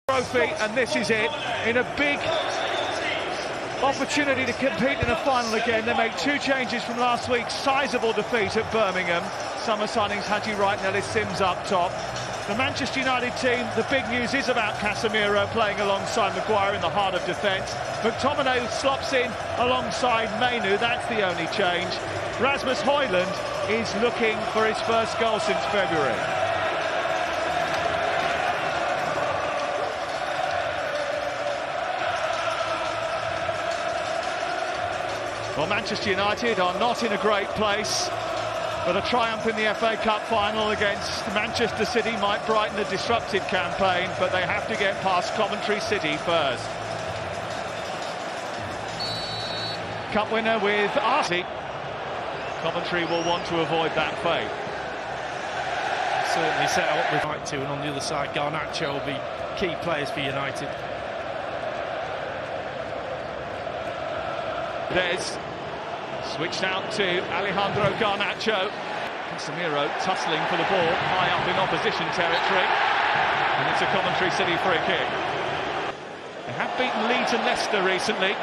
Trophy, and this is it. In a big opportunity to compete in a final again, they make two changes from last week's sizable defeat at Birmingham. Summer signings Haji Wright and Ellis Sims up top. The Manchester United team, the big news is about Casemiro playing alongside Maguire in the heart of defence. McTominay slops in alongside Mainu, that's the only change. Rasmus Højlund is looking for his first goal since February. Well, Manchester United are not in a great place, but a triumph in the FA Cup final against Manchester City might brighten a disrupted campaign, but they have to get past Coventry City first. Cup winner with Arsenal. Coventry will want to avoid that fate. Certainly set up with right to, and on the other side, Garnacho will be key players for United. There's switched out to Alejandro Garnacho. Casemiro tussling for the ball high up in opposition territory, and it's a Coventry City free kick. They have beaten Leeds and Leicester recently.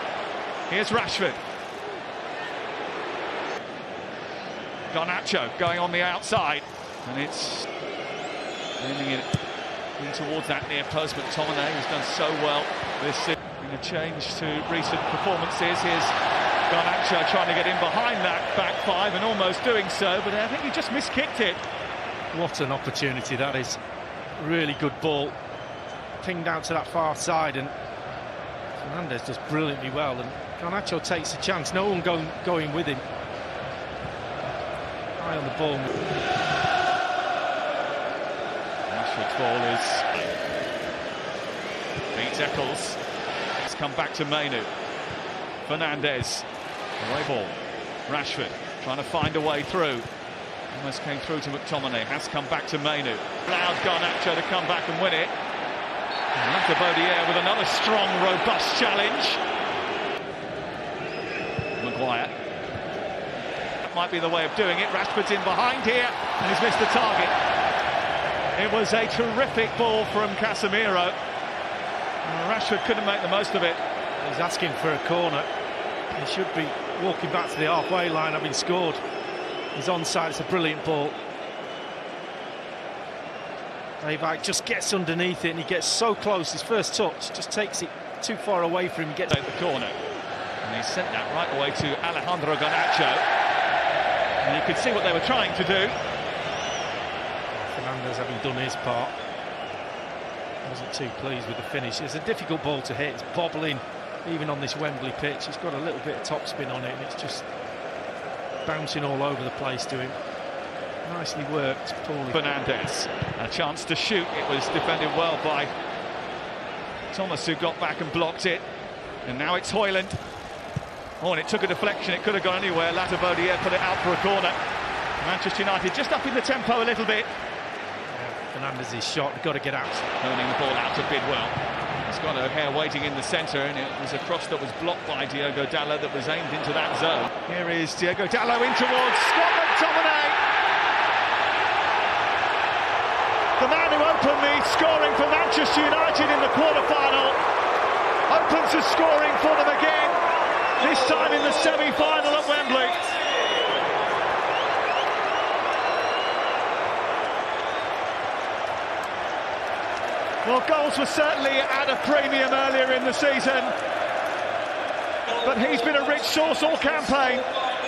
Here's Rashford. Garnacho going on the outside, and it's aiming it in towards that near post. McTominay, who's done so well this season. A change to recent performances. Here's Garnacho trying to get in behind that back five and almost doing so, but I think he just miskicked it. What an opportunity that is. Really good ball. Pinged out to that far side, and Fernandes does brilliantly well, and Garnacho takes a chance. No one going with him. Eye on the ball. Rashford's ball is beats Eccles. It's come back to Mainu. Fernandes. Away ball. Rashford trying to find a way through. Almost came through to McTominay. Has come back to Mainu. Allowed Garnacho to come back and win it. And Bodier with another strong, robust challenge. Maguire. That might be the way of doing it. Rashford's in behind here, and he's missed the target. It was a terrific ball from Casemiro. Rashford couldn't make the most of it. He's asking for a corner. He should be walking back to the halfway line, having scored. He's onside. It's a brilliant ball. Dave just gets underneath it, and he gets so close. His first touch just takes it too far away from him. Gets out the corner, and he sent that right away to Alejandro Garnacho. And you could see what they were trying to do. Fernandes, having done his part, wasn't too pleased with the finish. It's a difficult ball to hit. It's bobbling, even on this Wembley pitch. It's got a little bit of topspin on it, and it's just bouncing all over the place to him. Nicely worked, poorly. Fernandes, a chance to shoot. It was defended well by Thomas, who got back and blocked it. And now it's Højlund. Oh, and it took a deflection. It could have gone anywhere. Bodier put it out for a corner. Manchester United just upping the tempo a little bit. Fernandes' shot, got to get out. Turning the ball out to Bidwell. He's got O'Hare waiting in the centre, and it was a cross that was blocked by Diogo Dalot that was aimed into that zone. Here is Diogo Dalot in towards Scott McTominay. The man who opened the scoring for Manchester United in the quarter-final opens the scoring for them again, this time in the semi-final at Wembley. Well, goals were certainly at a premium earlier in the season, but he's been a rich source all campaign.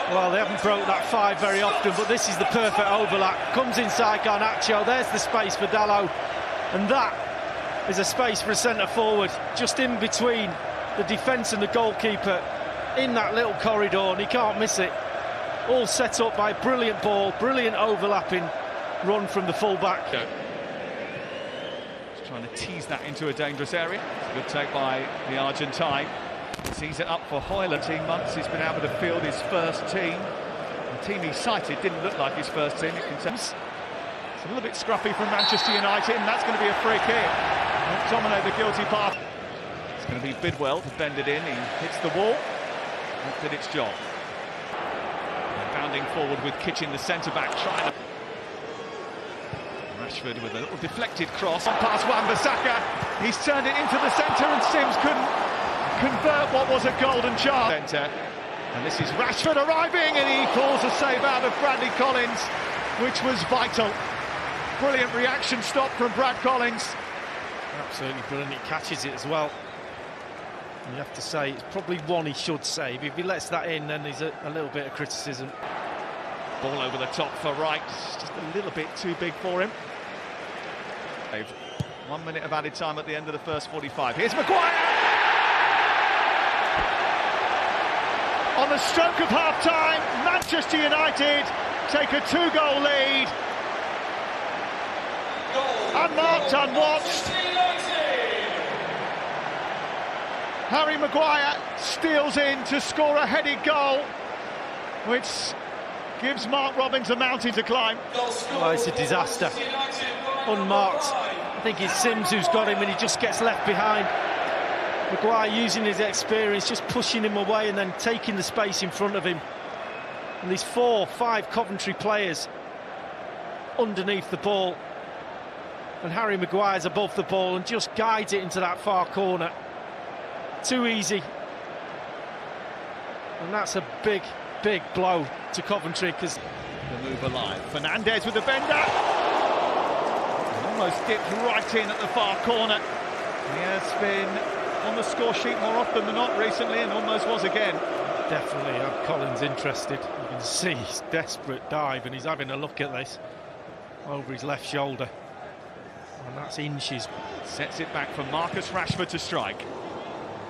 Well, they haven't broke that five very often, but this is the perfect overlap. Comes inside Garnacho, there's the space for Dalot, and that is a space for a centre-forward, just in between the defence and the goalkeeper, in that little corridor, and he can't miss it. All set up by a brilliant ball, brilliant overlapping run from the full-back. Trying to tease that into a dangerous area. Good take by the Argentine. Sees it up for Højlund. 18 months he's been able to field his first team. The team he cited didn't look like his first team. It's a little bit scruffy from Manchester United, and that's going to be a free kick. McTominay the guilty part. It's going to be Bidwell to bend it in. He hits the wall. That did its job. And bounding forward with Kitchen, the centre-back, trying to... Rashford with a little deflected cross on past Wan-Bissaka. He's turned it into the centre and Sims couldn't convert what was a golden chance. And this is Rashford arriving and he pulls a save out of Bradley Collins, which was vital. Brilliant reaction stop from Brad Collins. Absolutely brilliant, he catches it as well. And you have to say, it's probably one he should save. If he lets that in, then there's a little bit of criticism. Ball over the top for Wright, just a little bit too big for him. 1 minute of added time at the end of the first 45. Here's Maguire! On the stroke of half-time, Manchester United take a 2-goal lead. Unmarked, unwatched. Harry Maguire steals in to score a headed goal, which gives Mark Robins a mountain to climb. Oh, it's a disaster. Unmarked. I think it's Sims who's got him and he just gets left behind. Maguire using his experience, just pushing him away and then taking the space in front of him. And these 4-5 Coventry players underneath the ball. And Harry Maguire's above the ball and just guides it into that far corner. Too easy. And that's a big, big blow to Coventry because the move alive. Fernandez with the bender. Almost dipped right in at the far corner. He has been on the score sheet more often than not recently and almost was again. Definitely had Collins interested. You can see his desperate dive and he's having a look at this over his left shoulder. And that's inches. Sets it back for Marcus Rashford to strike.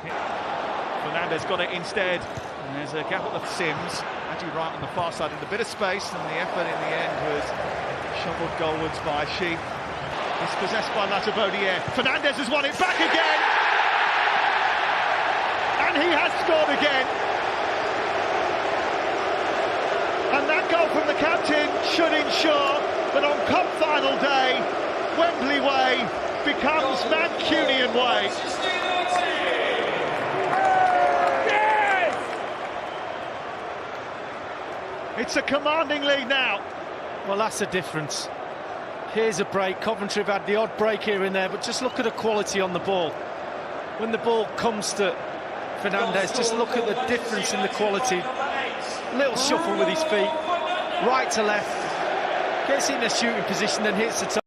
Fernandez got it instead. And there's a gap at the Sims. Adju right on the far side in a bit of space, and the effort in the end was shoveled goalwards by Sheep. Dispossessed by Latabodier. Fernandez has won it back again. And he has scored again. And that goal from the captain should ensure that on Cup final day, Wembley Way becomes Mancunian Way. It's a commanding lead now. Well, that's the difference. Here's a break. Coventry have had the odd break here and there, but just look at the quality on the ball. When the ball comes to Fernandez, just look at the difference in the quality. Little shuffle with his feet, right to left, gets in a shooting position, then hits the top.